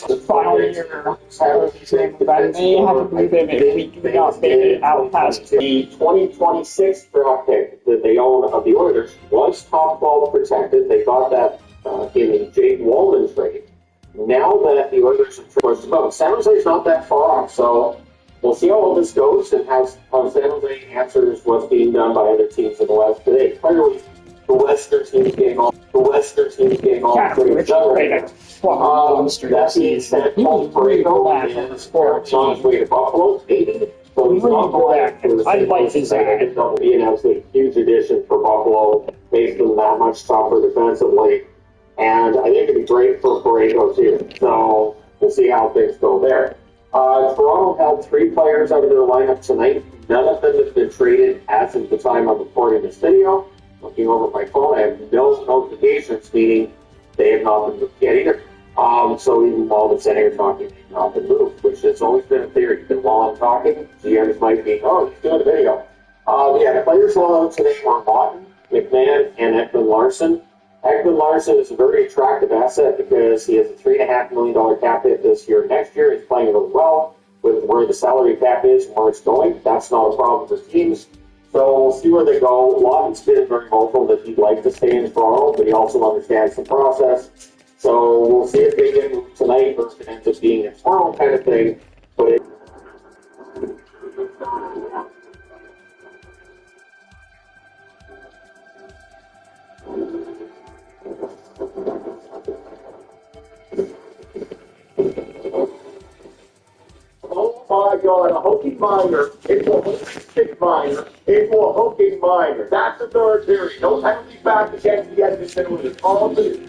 the final year of these games, I may have to move him if we do not make it out past the 2026 draft pick that they own of the Oilers was top 12 protected. They got that in the Jake Wallman trade. Now that the Oilers have pushed them up, San Jose's not that far off, so we'll see how all this goes and how San Jose answers what's being done by other teams in the West today. Clearly, the Western teams getting all three done. That being said, Paul Parayko is on his way to Buffalo, maybe. So he's not going to the same place as that. That'll be an absolute huge addition for Buffalo, makes them that much tougher defensively. And I think it'd be great for Parayko too. So we'll see how things go there. Toronto held 3 players out of their lineup tonight. None of them have been traded as of the time of recording this video. Looking over my phone, I have no notifications, meaning they have not been moved yet either. So even while the center talking, they've not been moved, which has always been a theory. That while I'm talking, GMs might be, oh, he's doing a video. The players held out today were Lawton, McMahon, and Ekman Larson. Ekman Larson is a very attractive asset because he has a $3.5 million cap hit this year. Next year, he's playing really well with where the salary cap is and where it's going. That's not a problem for teams. So we'll see where they go. Lawton's been very vocal that he'd like to stay in Toronto, but he also understands the process. So we'll see if they get moved tonight or if it ends up being a tomorrow kind of thing. But oh my God, a hooking minor into a hooking stick minor into a hooking minor. That's the third period. No penalty back against the Edmonton Oilers. All the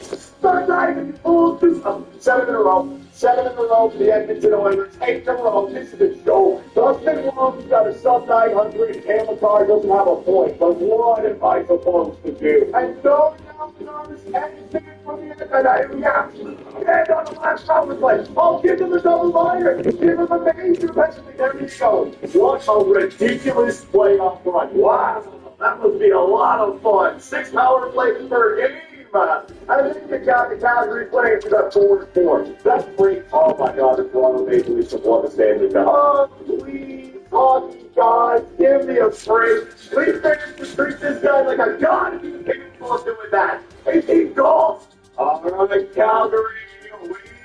start diving, full 7 in a row. 7 in a row for the Edmonton Oilers. 8 in a row. This is a show. Dustin Long's got a sub-900 and Cam McCarr doesn't have a point. But what am I supposed to do? And no announcers anything from the end. And I react. And on the last round was like, I'll give him a double minor. Give him a major penalty. There you go. What a ridiculous playoff run. Wow. That must be a lot of fun. 6 power plays per game. I think the Calgary players got 4-4. That's great. Oh my God, the Toronto Maple Leafs have won the Stanley Cup. Oh, please, fucking God, give me a break. Please treat this guy like a god. He's capable of doing that. 18 goals. All right, Calgary,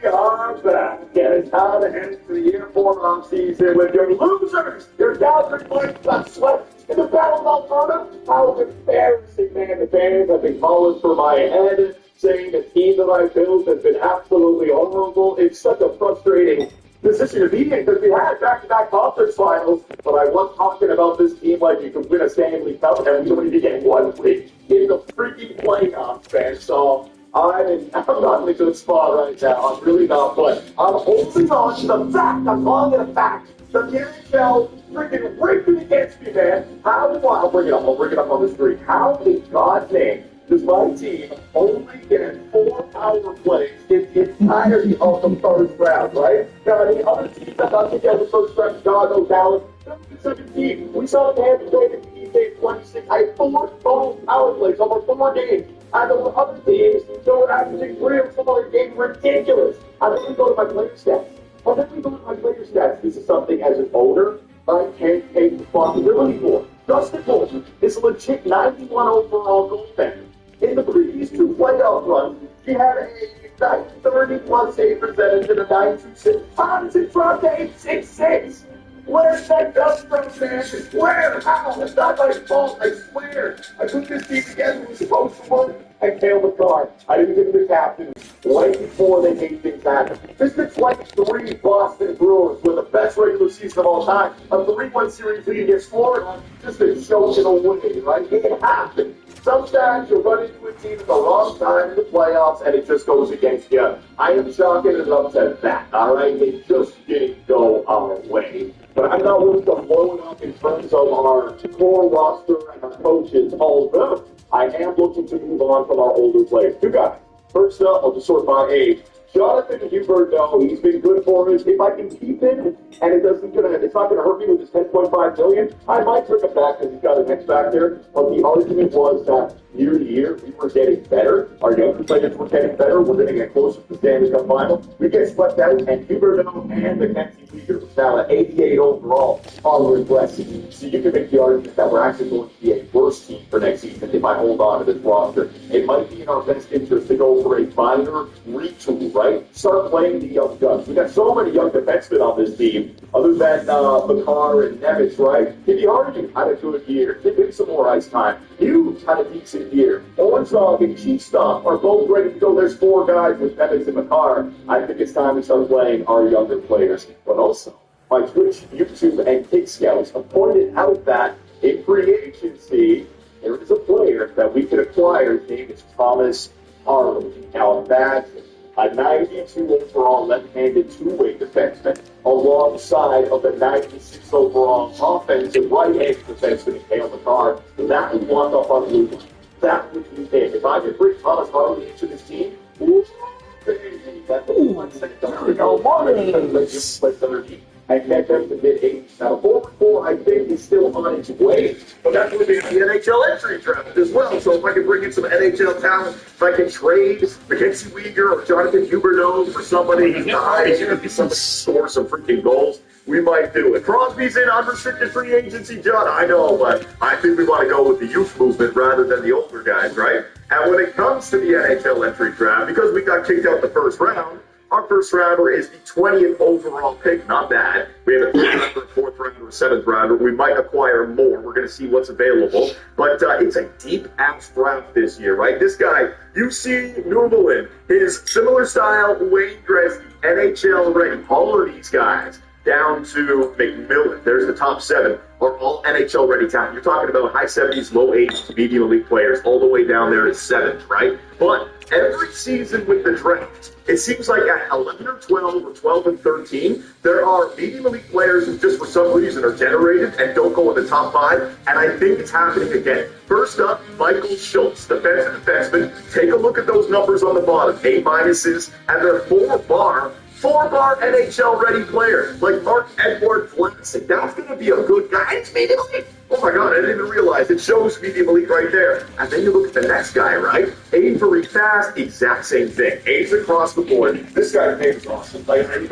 we are back. Yeah, it's how to end the year 4 season with your losers. Your Calgary players got swept in the Battle of Alberta. How embarrassing, man. The fans have been calling for my head, saying the team that I built has been absolutely horrible. It's such a frustrating position to be in because we had back-to-back conference finals, but I was talking about this team like you could win a Stanley Cup and we only need to get 1 win in the freaking playoffs, man. So I'm not in a good spot right now. I'm really not, but I'm holding on to the fact. I'm calling it a fact. The NHL freaking rigged it against me, man. I'll bring it up on the screen. How in God's name does my team only get 4 power plays in the entirety of the first round, right? Now, the other teams that got together the first round, Chicago, Dallas, 17. We saw the Tampa Bay and the East 26. I had 4 total power plays over 4 games. And the other teams, so we're actually 3 or 4 games ridiculous. And then we go to my player stats. This is something as an owner I can't take responsibility for. Justin Bolton is a legit 91 overall goaltender. In the previous 2 playoff runs, he had a 930-plus save percentage and a 926. How does it drop to 866? Where's that dust from, man? Where? How? It's not my fault, I swear. I put this team together. It was supposed to work. I failed the card. I didn't give the captain right before they made things happen. Just the 23 Boston Bruins were the best regular season of all time. A 3-1 series lead against Florida. Just a joke in a way, right? It happened. Sometimes you run into a team at the wrong time in the playoffs and it just goes against you. I am shocked and upset that, all right? It just didn't go our way. But I'm not willing to blow it up in terms of our core roster and our coaches, although I am looking to move on from our older players. 2 guys. First up, I'll just sort by age. Jonathan Huberdeau, he's been good for us. If I can keep him and it's not gonna hurt me with his $10.5 million, I might bring him back because he's got an X back there. But the argument was that year to year, we were getting better. Our younger players were getting better. We're going to get closer to the Stanley Cup final. We get swept out, and Huberdeau and Mackenzie Weegar was now at 88 overall on requesting. So you can make the argument that we're actually going to be a worse team for next season if I hold on to this roster. It might be in our best interest to go for a minor retool, right? Start playing the young guns. We got so many young defensemen on this team, other than Makar and Nemec, right? Kitty Hardy had a good year. Give him some more ice time. Hughes had a decent year. Ornzog and Cheekstop are both ready to go. There's 4 guys with Nemec and Makar. I think it's time to start playing our younger players. But also, my Twitch, YouTube, and Kick Scouts have pointed out that in free agency, there is a player that we could acquire. His name is Thomas Harley. Now imagine a 92 overall left-handed two-way defenseman alongside of the 96 overall offensive right-handed defenseman in Cale Makar. That would want up on blue line. That would be big. If I could bring Thomas Harley into this team, that's one second. There we go. And get them to mid-80s. Now, 4-4, I think, is still on its way, but that's going to be the NHL entry draft as well. So if I can bring in some NHL talent, if I can trade Mackenzie Weegar or Jonathan Huberdeau for somebody who's somebody score some freaking goals, we might do it. Crosby's in unrestricted free agency, John. I know, but I think we want to go with the youth movement rather than the older guys, right? And when it comes to the NHL entry draft, because we got kicked out the first round, our first rounder is the 20th overall pick. Not bad. We have a 3rd rounder, a 4th rounder, a 7th rounder. We might acquire more. We're going to see what's available. But it's a deep-ass draft this year, right? This guy, UC Newman, his similar style, Wayne Gretzky, NHL ready. All of these guys, down to McMillan, there's the top 7, are all NHL ready talent. You're talking about high 70s, low 80s, medium elite players, all the way down there to 7th, right? But every season with the draft, it seems like at 11 or 12 or 12 and 13, there are medium elite players who just for some reason are generated and don't go in the top 5, and I think it's happening again. First up, Michael Schultz, defenseman. Take a look at those numbers on the bottom, A minuses, and they're 4-bar NHL-ready player, like Marc-Edouard Vlasic. That's going to be a good guy. It's medium elite. Oh my God, I didn't even realize. It shows medium elite right there. And then you look at the next guy, right? Avery Fast, exact same thing. A's across the board. This guy's name is awesome. Like a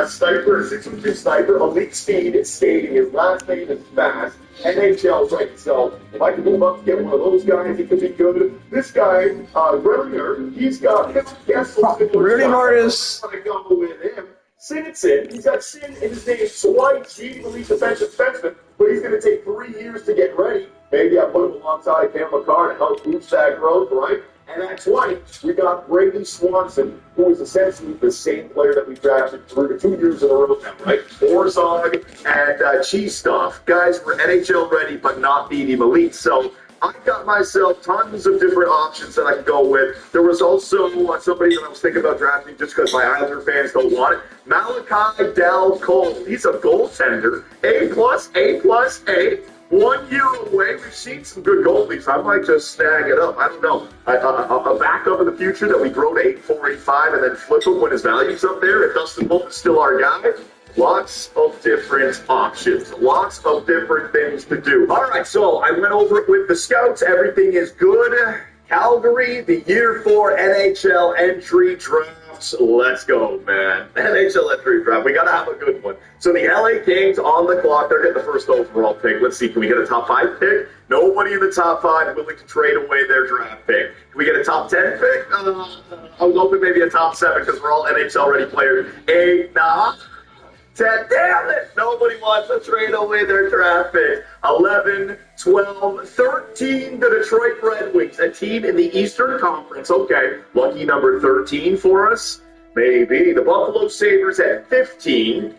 sniper, a 6'2" sniper, elite speed, skating. His last name is Fast. NHL's right. So if I can move up to get one of those guys, it could be good. This guy, Rudinger, he's got Rudinger is. I'm going to go with him. Sin. He's got Sin in his name twice. He's elite defenseman, but he's going to take 3 years to get ready. Maybe I put him alongside Cale Makar to help boost that growth, right? And at 20, we got Brady Swanson, who is essentially the same player that we drafted 2 years in a row now, right? Ornzog and Cheese Stuff. Guys were NHL ready, but not medium elite. So I got myself tons of different options that I could go with. There was also somebody that I was thinking about drafting just because my Islander fans don't want it. Malachi Dal Cole. He's a goaltender. A+, 1 year away. We've seen some good goalies. I might just snag it up. I don't know. A backup in the future that we grow to 84, 85 and then flip him when his value's up there. If Dustin Wolf is still our guy. Lots of different options. Lots of different things to do. All right, so I went over it with the scouts. Everything is good. Calgary, the year 4 NHL entry drafts. Let's go, man. NHL entry draft. We got to have a good one. So the LA Kings on the clock. They're getting the first overall pick. Let's see. Can we get a top 5 pick? Nobody in the top 5 willing to trade away their draft pick. Can we get a top 10 pick? I was hoping maybe a top 7 because we're all NHL ready players. 8, 10, damn it! Nobody wants to trade away their draft pick. 11, 12, 13, the Detroit Red Wings, a team in the Eastern Conference. Okay, lucky number 13 for us. Maybe. The Buffalo Sabres at 15.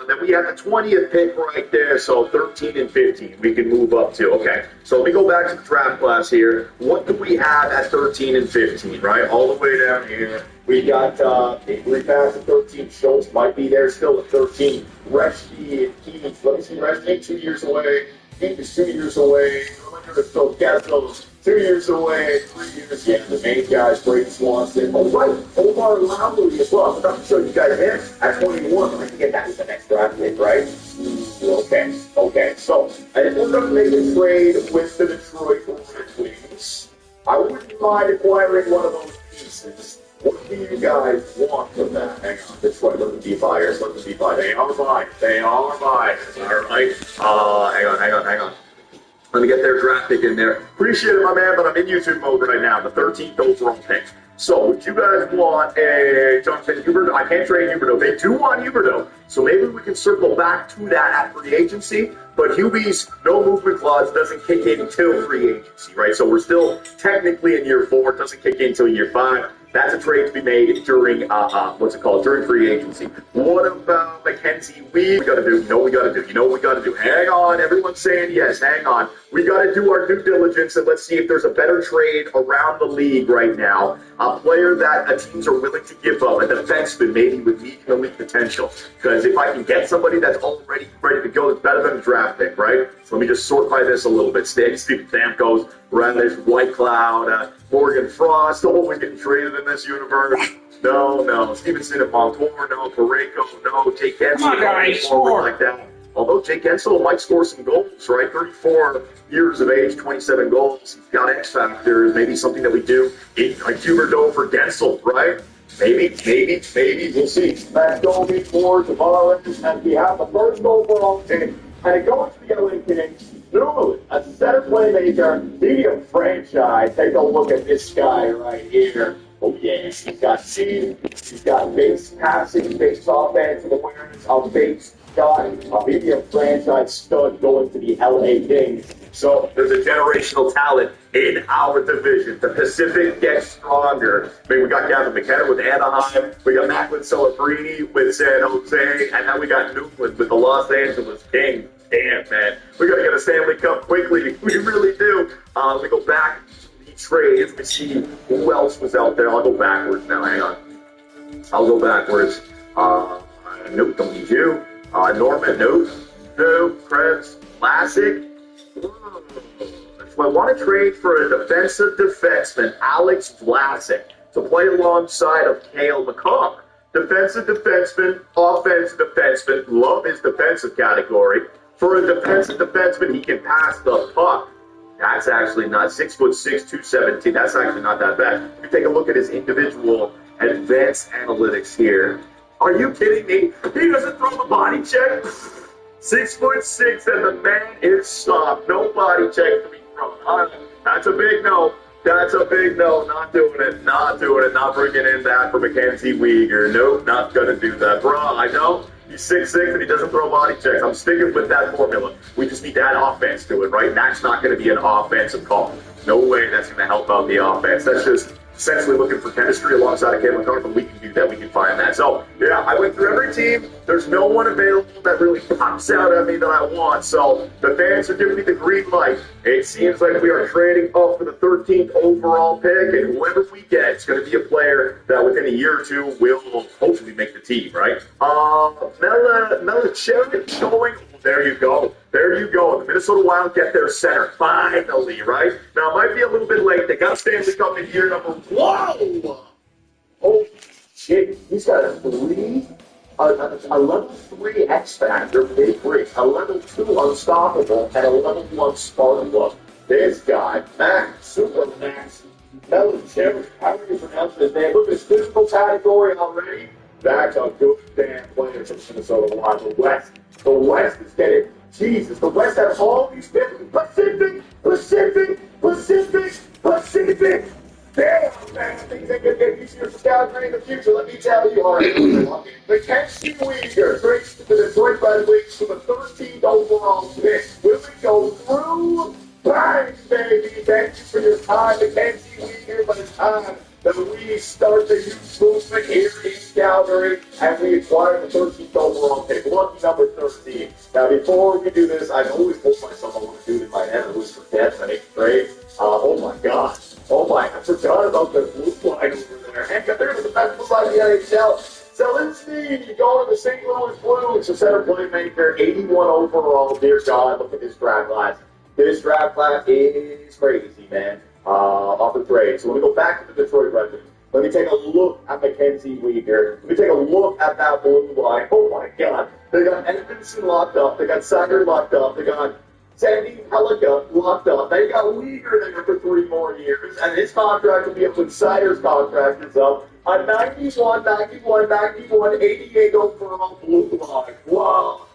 Then we have the 20th pick right there, so 13 and 15 we can move up to. Okay, so let me go back to the draft class here. What do we have at 13 and 15, right? All the way down here. We got Avery Fast at 13. Schultz might be there still at 13. Reschke and Keith. Let me see. Reschke, 2 years away. Keith is 2 years away. So Gastos, 2 years away. 3 years. Yeah, the main guys, Brady Swanson. Oh, right. Omar Lowry as well. I forgot to show you guys him at 21. I can get that with the next draft pick, right? Okay. So, I think we're going to make a trade with the Detroit Red Wings. I wouldn't mind acquiring one of those pieces. What do you guys want from that? Hang on, this way, let them be buyers, let them be buyers. They are buyers, they are buyers, all right? Hang on. Let me get their draft pick in there. Appreciate it, my man, but I'm in YouTube mode right now, the 13th overall pick. So if you guys want a Jonathan Huberdeau, I can't trade Huberdeau. They do want Huberdeau, so maybe we can circle back to that at free agency. But Hubie's no movement clause doesn't kick in until free agency, right? So we're still technically in year 4. It doesn't kick in until year 5. That's a trade to be made during, during free agency. What about Mackenzie Weed? We got to do, you know what we got to do. Hang on, everyone's saying yes, hang on. We got to do our due diligence and let's see if there's a better trade around the league right now. A player that teams are willing to give up, a defenseman maybe with medium elite potential. Because if I can get somebody that's already ready to go, it's better than a draft pick, right? So let me just sort by this a little bit. Steven Stamkos, Reddish, White Cloud, Morgan Frost, always getting traded in this universe. No. Stevenson and Montour, no. Parayko, no. Jake Gensel, come on, guys, score like that. Although Jake Gensel might score some goals, right? 34 years of age, 27 goals. He's got X factor. Maybe something that we do in like Huberdeau for Gensel, right? Maybe. We'll see. Let's go before tomorrow and we have the first overall pick. And it goes to the LA Kings. Normally, a center playmaker, medium franchise. Take a look at this guy right here. Oh, yeah. He's got speed. He's got base passing, base offensive awareness, a base guy, a medium franchise stud going to the LA Kings. So there's a generational talent in our division. The Pacific gets stronger. I mean, we got Gavin McKenna with Anaheim. We got Macklin Celebrini with San Jose. And now we got Newland with the Los Angeles Kings. Damn, man. We got to get a Stanley Cup quickly. We really do. We go back to the trades. We see who else was out there. I'll go backwards now. Hang on. I'll go backwards. Nope, don't need you. Norman, no. Krebs, Classic. So I want to trade for a defensive defenseman, Alex Vlasic, to play alongside of Cale McCarr. Defensive defenseman, offensive defenseman, love his defensive category. For a defensive defenseman, he can pass the puck. That's actually not 6'6", 217. That's actually not that bad. If you take a look at his individual advanced analytics here. Are you kidding me? He doesn't throw the body check. 6'6", and the man is soft. No body check to be thrown. That's a big no. That's a big no. Not doing it. Not bringing in that for Mackenzie Weegar. Nope, not going to do that. Bro, I know he's 6'6", and he doesn't throw body checks. I'm sticking with that formula. We just need to add offense to it, right? That's not going to be an offensive call. No way that's going to help out the offense. That's just essentially looking for chemistry alongside of Cale McCarr, but we can do that. We can find that. So, yeah, I went through every team. There's no one available that really pops out at me that I want. So the fans are giving me the green light. It seems like we are trading up for the 13th overall pick, and whoever we get, it's going to be a player that within a year or two will hopefully make the team, right? Melichevich showing. There you go. The Minnesota Wild get their center, finally, right? Now, it might be a little bit late. They got Stanley Cup in year number one. Oh, shit. He's got a level 3 X Factor, big break, a level 2 Unstoppable, and a level 1 Spartan Look. This guy, Max, Super Max, Melichevich, how do you pronounce his name? Look at his physical category already. That's a good damn player from Minnesota Wild. The West is getting, Jesus, the West has all these different Pacific. Damn, man, things ain't gonna get easier for Calgary in the future, let me tell you. All right, Mackenzie Weegar trades to the Detroit Red Wings for the 13th overall pick. Will we go through? Bang, baby. Thank you for your time, Mackenzie Weegar, but it's time that we start the youth movement here in Calgary, and we acquire the 13th overall pick. Lucky number 13. Now, before we do this, I've always told myself I want to do it in my head. I always forget in 8th grade. Oh my God. I forgot about the blue line over there. Heck, there's the best blue line in the NHL. Zelensky going to the St. Louis Blues. A center playmaker, 81 overall. Dear God, look at this draft class. This draft class is crazy, man. Off the trade. So let me go back to the Detroit Red Wings. Let me take a look at Mackenzie Weegar. Let me take a look at that blue line. Oh my God. They got Edmondson locked up. They got Sager locked up. They got Sandy Pelica locked up. They got Uyghur there for 3 more years, and his contract will be up when Sider's contract is up. A 91, 88 overall blue line. Wow.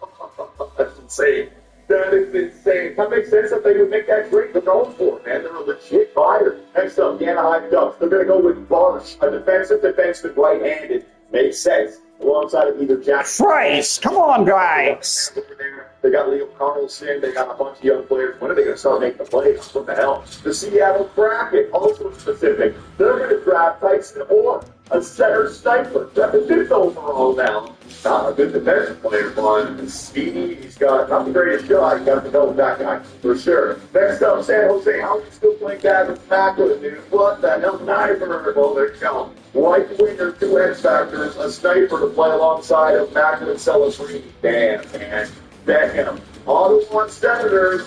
That's insane. That is insane. That makes sense that they would make that trade. They're going for it, man. They're a legit buyer. Next up, the Anaheim Ducks. They're going to go with Barsh, a defensive defenseman, right-handed. Makes sense. Alongside of either Jack. Christ, come on, guys. Over there. They got Leo Carlson. They got a bunch of young players. When are they going to start making the plays? What the hell? The Seattle Kraken, also specific. They're going to draft Tyson Orr, a center sniper. That's a 5th overall now. Not a good defensive player, but speedy. He's got not the greatest shot. You got to know that guy for sure. Next up, San Jose. How are you still playing that with Macklin, dude? What the hell? Neither. Well, there you go. White winger, 2 X factors, a sniper to play alongside of Macklin Celebrini. Damn, man. Damn. Ottawa Senators.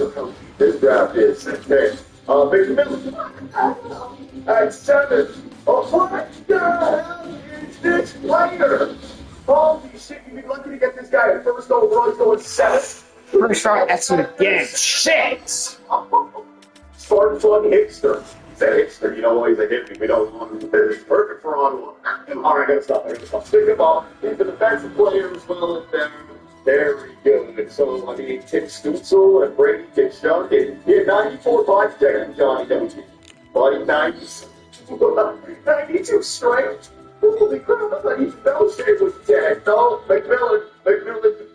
This draft is. Okay. McMillan at 7. Oh, what the hell is this player? Holy shit, you'd be lucky to get this guy at first overall. He's going 7th. First round, that's again. Shit. Spartans on hipster. He's a hipster. You know why he's a hippie? We don't want him. He's perfect for Ottawa. All right, I gotta stop. Stick him off. He's a defensive player as well as them. Very good. So, I mean, Tim Stutzel and Brady Kitchell. He had 94 body checking, Johnny, don't you? Body 92 strength. Holy crap, I thought he fell shape was dead. No, McMillan,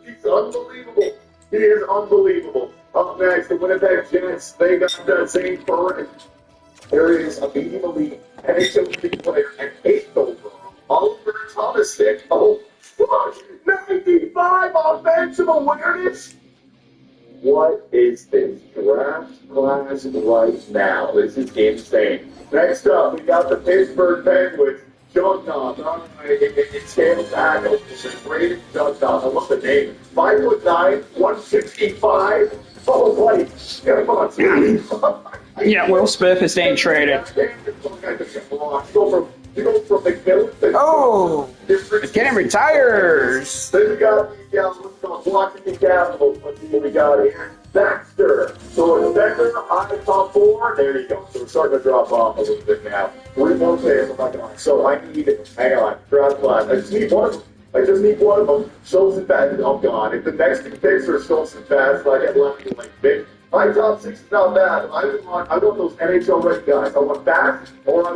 he's unbelievable. He is unbelievable. Up next, the Winnipeg Jets, they got Zane Perrin. There is a medium elite NHL league player and 8th overall. Oliver Thomasik. Oh, fuck. 95 offensive awareness. What is this draft class right now? This is insane. Next up, we got the Pittsburgh Penguins. Jugnaut. It scales back. It's a great Jugnaut. I love the name. 5'9", 165. Oh, buddy. Come on. Yeah, Will Smith is staying traded. You go from McMillan. Oh, McKinnon retires. Then we got the Washington Capitals. Let's see what we got here. Baxter. So a defender, high top 4. There you go. So we're starting to drop off a little bit now. 3 more players. I'm not going to. So I need, hang on, draft class. I just need one of them. Schultz and Fast. Oh, God. If the next 2 picks are Schultz and Fast, I get left in like big. My top 6 is not bad. I want those NHL ready guys. I want Fast or I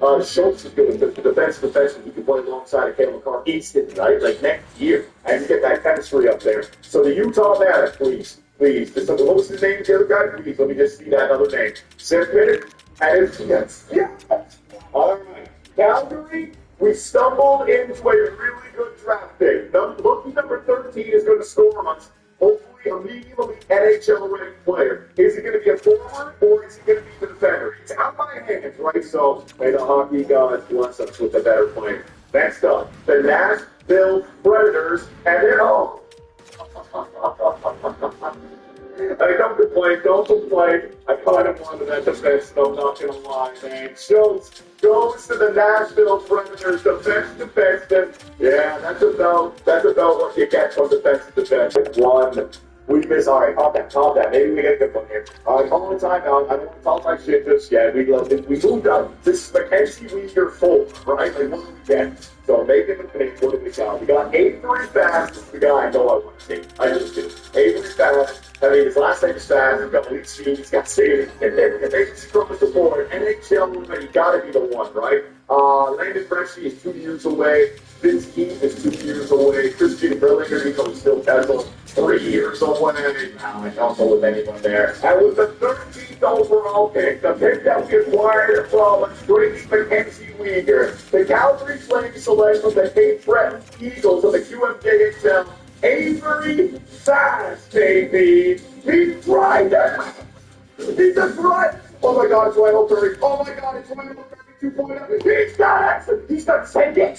want Schultz to do it. The defensive who can play alongside of Cale McCarr instantly, right? Like next year. And get that chemistry up there. So the Utah Magic, please. Just what was his name, the other guy? Please, let me just see that other name. Simpson, and yes. All right. Calgary, we stumbled into a really good draft pick. Rookie number 13 is going to score us. Hopefully, a medium NHL ready player. Is he going to be a forward or is he going to be the defender? It's out of my hands, right? So, may the hockey gods bless us with a better player. Next up, the Nashville Predators, and they're home. Don't complain. I kind of wanted that defense, though, not going to lie, man. Schultz goes to the Nashville Predators, defenseman. Yeah, that's about what you get from defense. One. We miss. All right, calm down. Maybe we get a good one here. All right, call the timeout. I don't want to talk my shit just yet. We moved up. This is Mackenzie Weegar full, right? Like, what do we get? So, making the pick, what do we got? We got Avery Fast. The guy I know I want to see. I just do. Avery Fast. I mean, his last name is Fast. He's got elite speed. He's got saving. And then they just across the board. NHL, you got to be the one, right? Landon Bresci is 2 years away. Vince Keith is 2 years away. Christian Berlinger, still Tesla, 3 years away. Now, I don't know with anyone there. And with the 13th overall pick, the pick that we acquired from a straight Mackenzie Weegar, the Calgary Flames select from the Cape Breton Eagles of the QMJHL, Avery Fast, baby. He's right there. He's a right. Oh my God, it's Ryan Curry. Oh my God, it's Ryan Curry 2.0. He's not sending.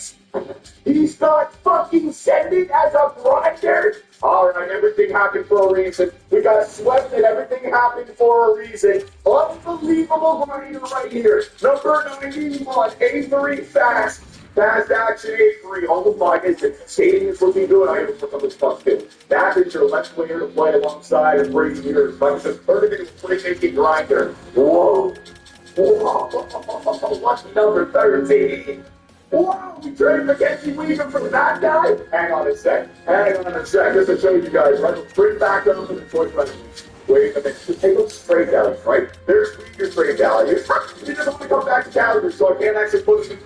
He's not fucking sending as a grinder. All right, everything happened for a reason. We got swept and everything happened for a reason. Unbelievable grinder right here. Number 91, Avery Fast. Fast action Avery. Oh my goodness. Stadium's looking good. I have put this fuck too. That is your left winger to play alongside of Brady here. But the third of it is playmaking grinder. Whoa. Whoa. What's number 13? Whoa, we traded Mackenzie Weaver for that guy? Hang on a sec. Just to show you guys, right? Let's bring back up to the choice right. Wait a minute. Just take those trade values, right? There's your trade values. You just want to come back to Calgary, so I can't actually put it in.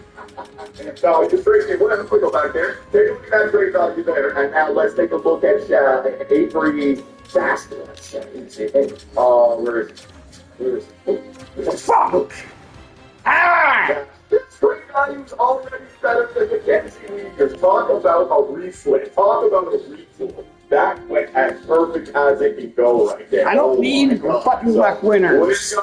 No, just trade it. Whatever, we go back there. Take a look at that trade value there. And now let's take a look at Avery Faster. Where is it? Where is it? Fuck! Ah! This trade value is already better than Mackenzie Weaver. Talk about a reflip. Talk about a reflip. That went as perfect as it can go right there. I don't need fucking left winners. Way to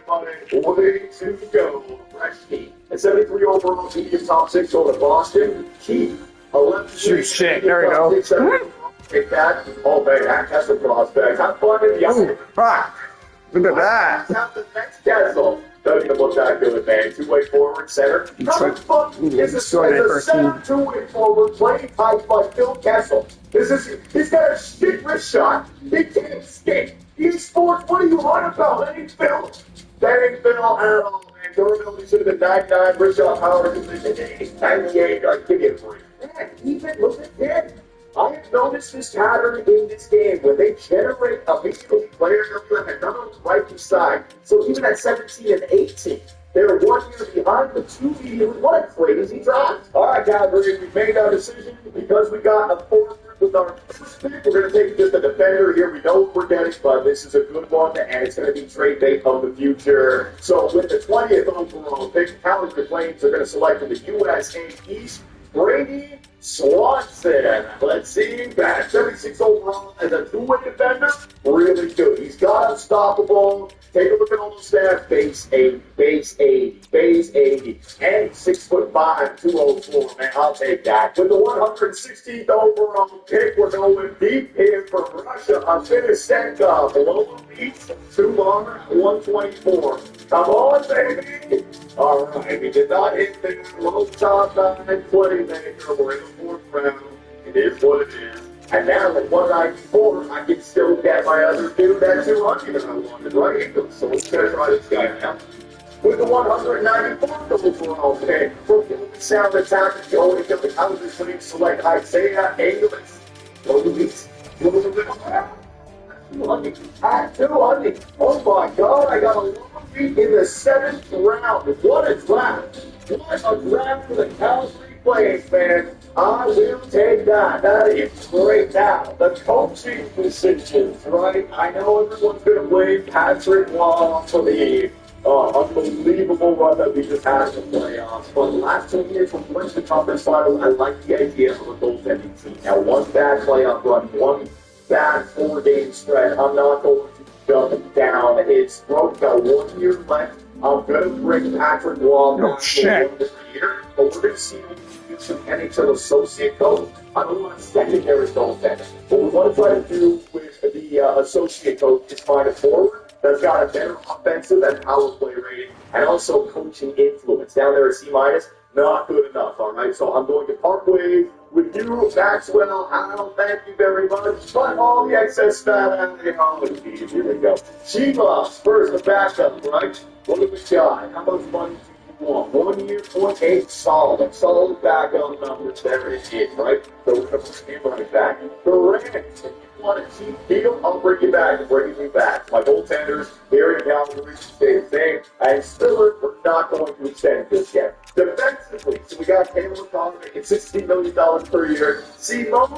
go, everybody. Way to go. Fresh Heat. At 73 overall, he gets top 6 over to Boston. Heat, 11. Shoot shit. There we go. Take that. Oh, man, that's a prospect. Have fun in the Oh, fuck. Look at that. Have the next Kessel. Doesn't even look that good, man. Two-way forward, center. How much fun is a center two-way forward playing tight by Phil Kessel? He's got a shit wrist shot. He can't skate. Esports, what are you on about? That ain't Phil. That ain't Phil at all, man. Durability should have been 99. Wrist shot power division 98. Give me a break. Man, even look at that. I have noticed this pattern in this game where they generate immediately players that have done on the right side. So even at 17 and 18, they're 1 year behind the 2 years. What a crazy draft. All right, Calgary, we made our decision because we got a forward with our first pick. We're going to take just a defender here. We know what we're getting, but this is a good one, and it's going to be trade bait of the future. So with the 20th overall pick, Calgary Flames are going to select in the USA East Brady Swanson. Let's see, bat 76 overall as a two-way defender. Really good. He's got unstoppable. Take a look at all those stats. Base 80, base 80, base 80, and 6'5", 204. Man, I'll take that. With the 116th overall pick, we're going deep here for Russia. Afinistenko, below the beats, 2 longer, 124. Come on, baby. All right, we did not hit the low top 9 playmaker. We're in the 4th round. It is what it is. And now at 194, I can still get my other dude at 200 that I wanted, right? So let's try this guy now. With the 194th overall pick, from the sound attack, going to the Calgary League, select Isaiah English. Go to these. Go to the 200. At 200. Oh my God, I got a long beat in the 7th round. What a draft. What a draft for the Calgary Flames, man. I will take that. That is great. Now, the coaching decisions, right? I know everyone's going to blame Patrick Waugh for the unbelievable run that we just had in the playoffs. But the last 2 years, when we went to the conference final, I like the idea of a goaltending team. Now, one bad playoff run, one bad 4-game stretch, I'm not going to jump down his throat. Got 1 year left. I'm going to bring Patrick Waugh back for this year, but we're going to see some NHL associate coach. I don't want a secondary goaltender. What we want to try to do with the associate coach is find a forward that's got a better offensive and power play rating and also coaching influence. Down there at C-, not good enough, all right? So I'm going to part ways with you, Maxwell. Al, thank you very much. But all the excess fat out of the here we go. Chivas, first the backup, right? What do we got? How much money do you want? 1 year, 0.8, solid backup numbers. There it is, right? So we're going to put him running back. The Rams, if you want a cheap deal, I'll bring you back and bring you back. My goaltenders here in Calgary stay the same. And Spiller, we're not going to extend this yet. Defensively, so we got Taylor McConnell making $16 million per year. Simone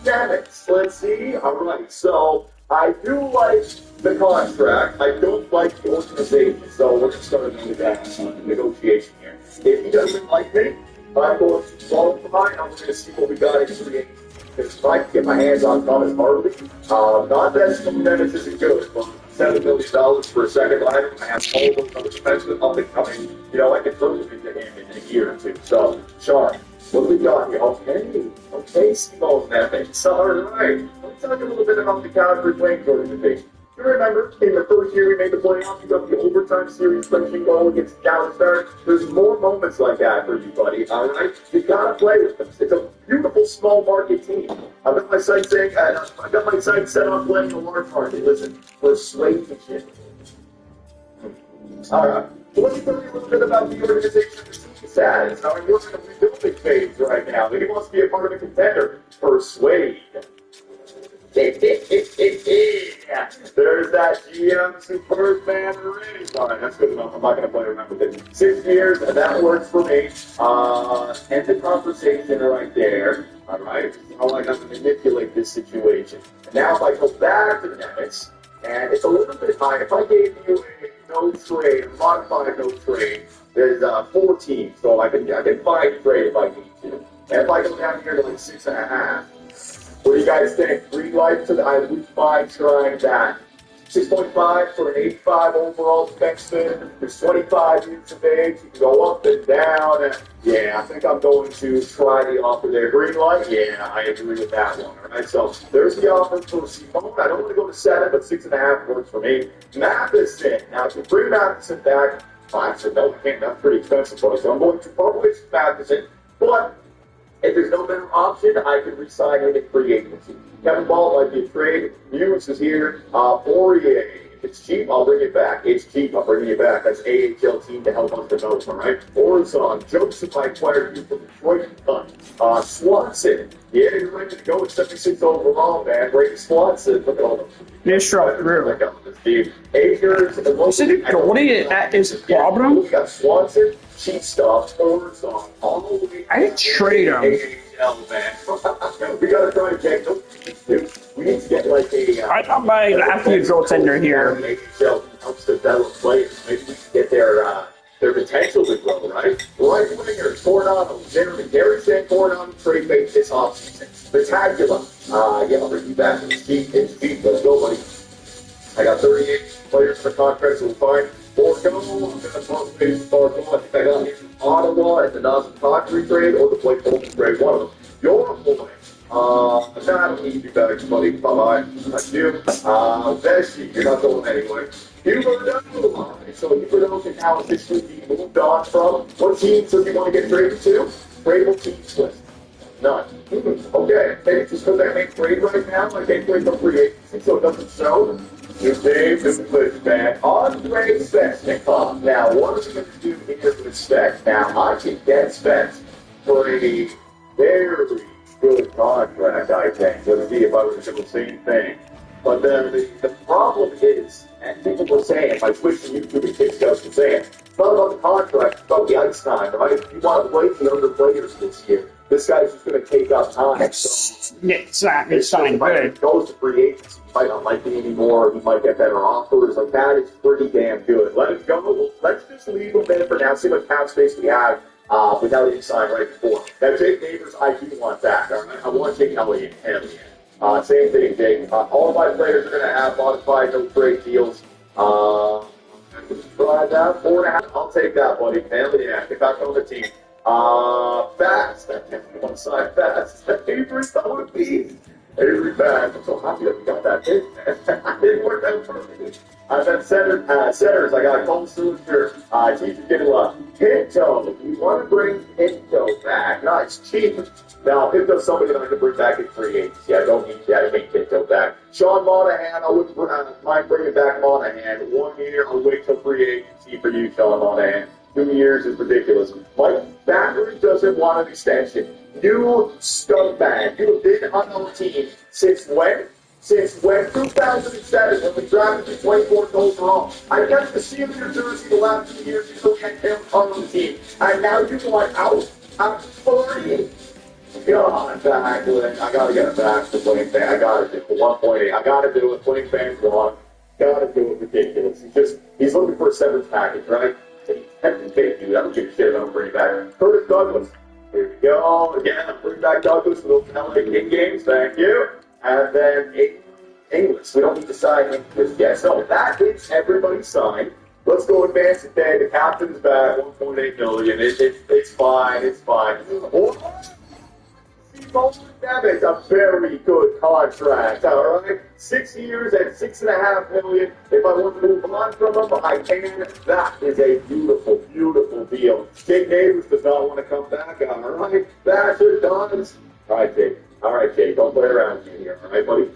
Nemec, let's see. All right, so I do like the contract. I don't like the organization, so we're going to start a negotiation here. If he doesn't like me, I'm going to qualify. I'm going to see what we got in free agency. If I can get my hands on Thomas Harley, not that Simone Nemec isn't good, but $7 million for a second liner. I have all those other defensemen up and coming. You know, I can throw them into him in a year or two. So, Sean, what do we got here? Okay, Simone Nemec. All right. Let's talk a little bit about the Calgary Flames organization. You remember, in the first year we made the playoffs, you got the overtime series finishing goal against Dallas Stars. There's more moments like that for you, buddy. All right, you gotta play with them. It's a beautiful small market team. I've got my sights set on playing a large market. Listen, persuasion. All right. So let me tell you a little bit about the organization and the team status. Now, we're in a rebuilding phase right now. He wants to be a part of a contender. Persuade. There's that GM superb man already. Fine, that's good enough. I'm not going to play around with it. 6 years, and that works for me. End the conversation right there. All right? How I got to manipulate this situation. Now, if I go back to the Nets, and it's a little bit high. If I gave you a no trade, a modified no trade, there's 4 teams, so I can find trade if I need to. And if I go down here to like 6.5. What do you guys think? Green light to the I would mind trying that. 6.5 for an 85 overall defenseman. There's 25 years of age. You can go up and down. And yeah, I think I'm going to try the offer there. Green light? Yeah, I agree with that one. All right, so there's the offer for Simone. I don't want to go to 7, but 6.5 works for me. Matheson. Now, to bring Matheson back, I said, no, I can't. That's pretty expensive for us. So I'm going to probably Matheson. But if there's no better option, I can re-sign him in free agency. Kevin Ball might be a trade. Muse is here. Poirier. If it's cheap, I'll bring it back. It's cheap, I'll bring it back. That's AHL team to help us develop, all right? Orzon. Joseph, I acquired you from Detroit. Swanson. Yeah, you're ready to go with 76 overall, man. Brady Swanson. Look at all those. This struck through. Akers. Is it a goalie at his problem? We got Swanson, cheap stuff, Orzon, all the way. I didn't trade him. AHL, man. We gotta try to get we need to get like a. I thought my lefty goaltender here. AHL helps develop players. Maybe we can get their potential to grow, right? Right wingers, Coronado, Jeremy Garrison, Coronado, trade bait this offseason. Spectacular. Yeah, I'll bring you back. It's cheap. Let's go, buddy. I got 38 players for contracts, so we're fine. Borgo, I'm going to talk to Borgo. I think I got him from Ottawa at the Nazem Concrete trade or the Blake Bolton trade, one of them. Your boy. I don't need you back, buddy. Bye-bye. I do. Vesey, you're not going anyway. Huberdeau. So Huberdeau can now officially be moved on from. What teams does he want to get traded to? Tradable teams list. None. Okay, maybe it's just because I can't trade right now. I can't trade no free agency, so it doesn't show. New name, new list, man. Andre Svechnikov. Now, what are we going to do here with Svech? Now, I can get Svech for a very good contract, I think. Let's see if I were to do the same thing. But then the problem is, and people were saying, by switching YouTube and kids just were saying, it's not about the contract, it's about the ice time, right? If you want to play the younger players this year, this guy's just going to take up time. It's not good. He goes to free agency. He might not like it anymore. He might get better offers. Like, that is pretty damn good. Let him go. Let's just leave him in for now. See what cap space we have without any sign right before. Now, Jake Neighbors, I do want back. All right? I want Jake Elliott. Same thing, Jake. All my players are going to have modified no trade deals. Try that. 4.5. I'll take that, buddy. Hell yeah. Get back on the team. Fast. One side fast. Avery, that would be. Avery fast. I'm so happy that we got that in. It didn't work out perfectly. Then centers. I got Cole Sulinger. TJ Gittila. Pinto. We want to bring Pinto back. No, it's cheap. Now, Pinto's somebody that I can bring back in free agency. I don't need that to make Pinto back. Sean Monahan, I wouldn't mind bringing back Monahan. 1 year, I'll wait till free agency for you, Sean Monahan. 2 years is ridiculous. Mike Battery doesn't want an extension. You scumbag. You have been on our team since when? Since when? 2007, when we drafted you 24th overall. I kept the seal of your jersey the last 2 years until we had him on the team. And now you want out? I'm 40. God, Backlund. I gotta get it back to playing fan. I gotta do it. 1.8. I gotta do it. Playing fans gone. Gotta do it. Ridiculous. He's looking for a 7th package, right? Dude, I don't give a shit about bringing back Curtis Douglas. Here we go. Again, I'm bringing back Douglas for those LA King games. Thank you. And then English. We don't need to sign him just yet. So that is everybody signed. Let's go advance it then. The captain's back. 1.8 million. It's fine. It's fine. Bowen, it's a very good contract, all right? 6 years at $6.5 million. If I want to move on from him, I can. That is a beautiful, beautiful deal. Jake Neighbors does not want to come back, all right? Thatcher does. All right, Jake. All right, Jake. Don't play around with me here, all right, buddy?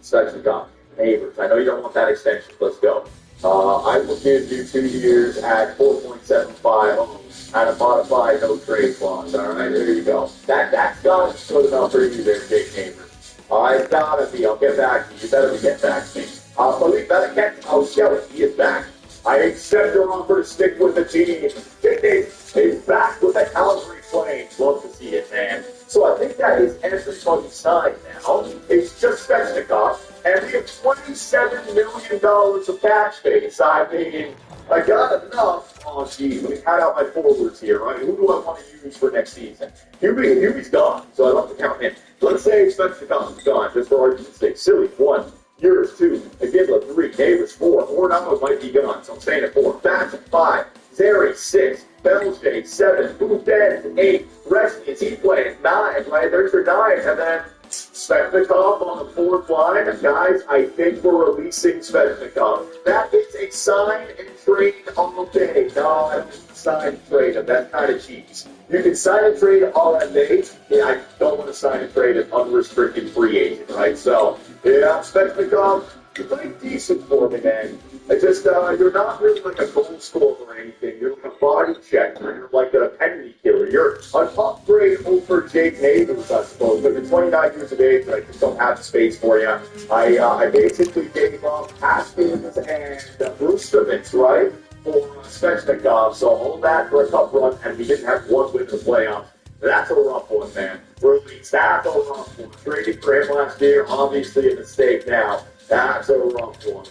Section gone. Neighbors. I know you don't want that extension. Let's go. I will give you 2 years at 4.75 at a modified no trade clause. All right, there you go. That's got to good enough for you there, Jake Neighbors. It's gotta be. I'll get back to you. You better get back to me. Believe better get. I'll show it. He is back. I accept your offer to stick with the team. He's back with the Calgary Flames. Love to see it, man. So I think that is everybody signed now. It's just Svechnikov. And we have $27 million of cap space. I mean, I got enough. Oh, geez, let me cut out my forwards here. Right? Who do I want to use for next season? Hubie's gone, so I don't have to count him. Let's say Svechnikov is gone, just for argument's sake. Silly, 1. Yours, 2. Agidla, 3. Davis, 4. Ornano might be gone, so I'm staying at 4. Thatcher, 5. Zary, 6. Belge, 7. Boudet, 8. Resky, is he playing? 9, right? There's your 9. And then Svechnikov on the 4th line. And guys, I think we're releasing Svechnikov. That is a sign and trade all day. No, I don't sign and trade him. That's kind of cheese. You can sign and trade all that day. Yeah, I don't want to sign and trade an unrestricted free agent, right? So, yeah, Svechnikov, you're playing decent for me, man. I just, you're not really like a goal scorer or anything. You're like a body checker. You're like a penalty killer. You're an upgrade over Jake Neighbors, I suppose. But you're 29 years of age, and I just don't have the space for you. I basically gave up Haskins and Bruce, right, for Svechnikov. So all that for a tough run, and we didn't have one win in the playoffs. That's a rough one, man. That's a rough one. Trading for him last year, obviously a mistake now. That's a rough one.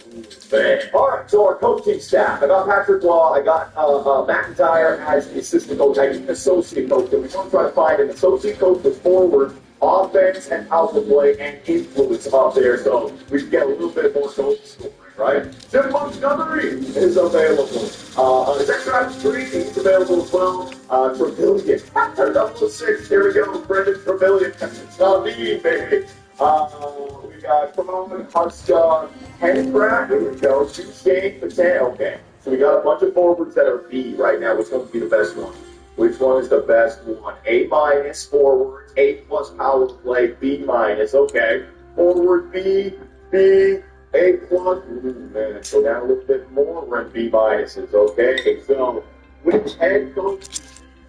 All right, so our coaching staff. I got Patrick Law. I got McIntyre as the assistant coach. I need an associate coach. And we're going to try to find an associate coach with forward, offense, and alpha play and influence up there. So we can get a little bit more goal scoring, right? Jim Montgomery is available. Zach Crabtree is available as well. Trevelyan. Number 6. Here we go. Brendan Trevelyan. It's not me, baby. We got Ramon Huska, Handcraft. Here we go. Shane Patan. Okay. So we got a bunch of forwards that are B right now. Which one would be the best one? Which one is the best one? A- forwards, A+ power play, B-. Okay. Forward B, A+. Man, so down a little bit more. We're in B-. Okay. So which head coach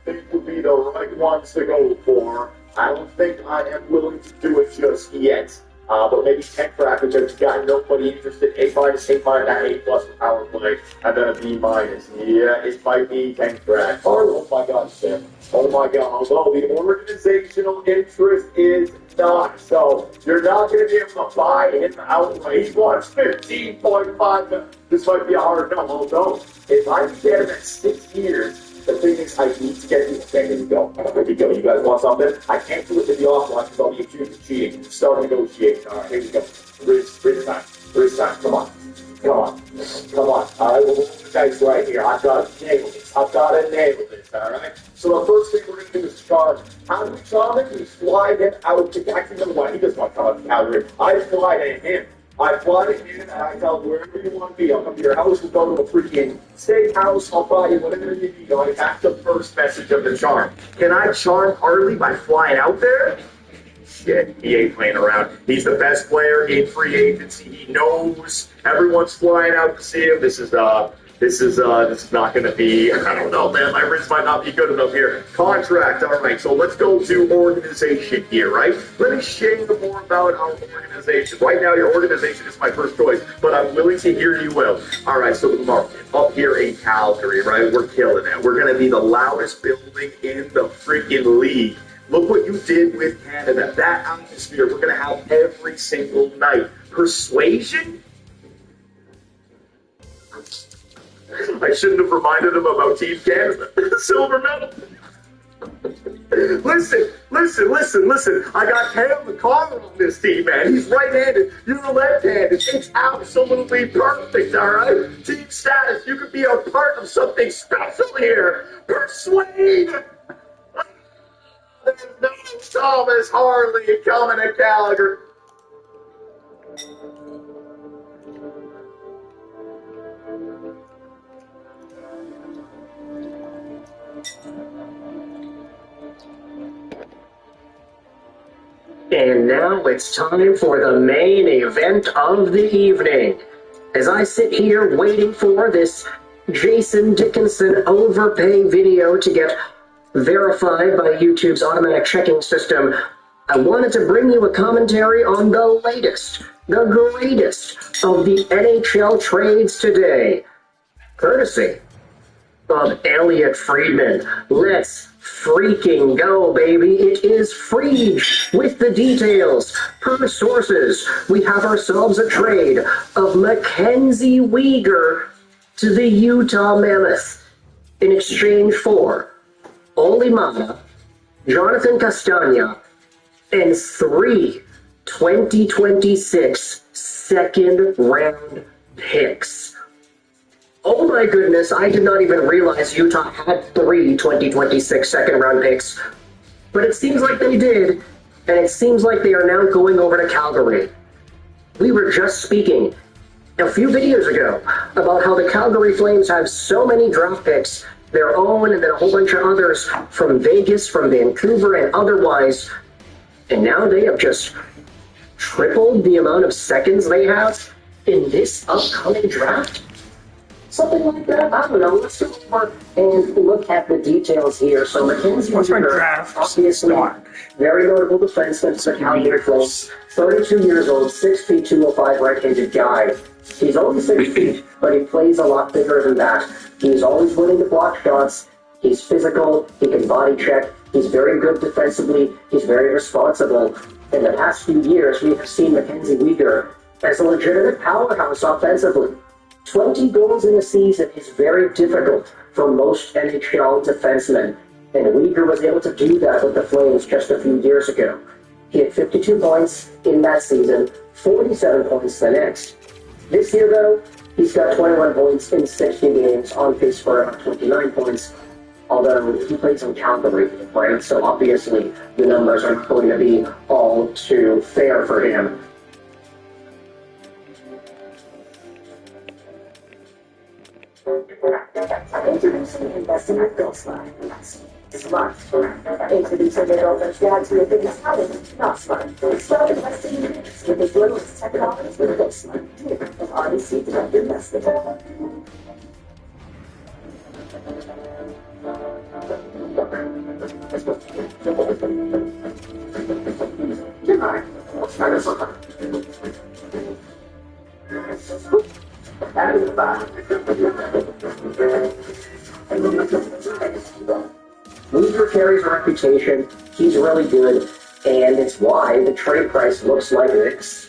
do you think would be the right ones to go for? I don't think I am willing to do it just yet. But maybe Handcraft, which has got nobody interested. A-, A+, for power play, and then a B-. Yeah, it might be Handcraft. Oh my God, Sam. Oh my God. Although the organizational interest is not. So you're not going to be able to buy him outright. He wants 15.5. This might be a hard no. Although, if I can get him at 6 years, the thing is, I need to get these things to go. Here we go. You guys want something? I can't do it in the offline because I'll be accused of cheating. Start negotiating. All right, here we go. Bridge time. Come on. All right, we'll roll the dice right here. I've got to nail this. All right? So the first thing we're going to do is charge. How do we charge him? We fly him out to Jackson. You know what? He doesn't want to come out to Calgary. I fly to him. I fly to him and I tell him wherever you want to be. I'll come to your house. We'll go to a freaking steakhouse. I'll buy you whatever you need. That's the first message of the charm. Can I charm Harley by flying out there? Shit, he ain't playing around. He's the best player in free agency. He knows everyone's flying out to see him. This is not going to be, I don't know, man. My wrist might not be good enough here. Contract, all right. So let's go to organization here, right? Let me share more about our organization. Right now, your organization is my first choice, but I'm willing to hear you out. All right, so the market up here in Calgary, right? We're killing it. We're going to be the loudest building in the freaking league. Look what you did with Canada. That atmosphere we're going to have every single night. Persuasion? I shouldn't have reminded him about Team Canada. Silver medal. Listen. I got Cam McConnell on this team, man. He's right-handed. You're left-handed. It's absolutely perfect, all right? Team status. You could be a part of something special here. Persuade. There's no Thomas Harley coming to Gallagher. And now it's time for the main event of the evening. As I sit here waiting for this Jason Dickinson overpay video to get verified by YouTube's automatic checking system, I wanted to bring you a commentary on the latest, the greatest of the NHL trades today, courtesy of Elliot Friedman. Let's freaking go, baby. It is Frege with the details. Per sources, we have ourselves a trade of Mackenzie Weegar to the Utah Mammoth in exchange for Olli Maatta, Jonathan Castagna, and 3 2026 second-round picks. Oh my goodness, I did not even realize Utah had 3 2026 second-round picks. But it seems like they did, and it seems like they are now going over to Calgary. We were just speaking a few videos ago about how the Calgary Flames have so many draft picks, their own and then a whole bunch of others from Vegas, from Vancouver, and otherwise, and now they have just tripled the amount of seconds they have in this upcoming draft. Something like that. I don't know. Let's go over and look at the details here. So Mackenzie Weegar, obviously, very notable defenseman for the Calgary Flames. 32 years old, 6 feet 205 right-handed guy. He's only 6 feet, but he plays a lot bigger than that. He's always willing to block shots. He's physical. He can body check. He's very good defensively. He's very responsible. In the past few years, we have seen Mackenzie Weegar as a legitimate powerhouse offensively. 20 goals in a season is very difficult for most NHL defensemen, and Weegar was able to do that with the Flames just a few years ago. He had 52 points in that season, 47 points the next. This year, though, he's got 21 points in 60 games, on pace for about 29 points, although he plays in Calgary, right? So obviously the numbers aren't going to be all too fair for him. Introducing investing with GoSmart. Smart. Introducing the Dolphins guide to your biggest talent, not smart. Start investing with as little as $10 with GoSmart. Of RBC Direct Investing. Goodbye. Weegar carries a reputation, he's really good, and it's why the trade price looks like this.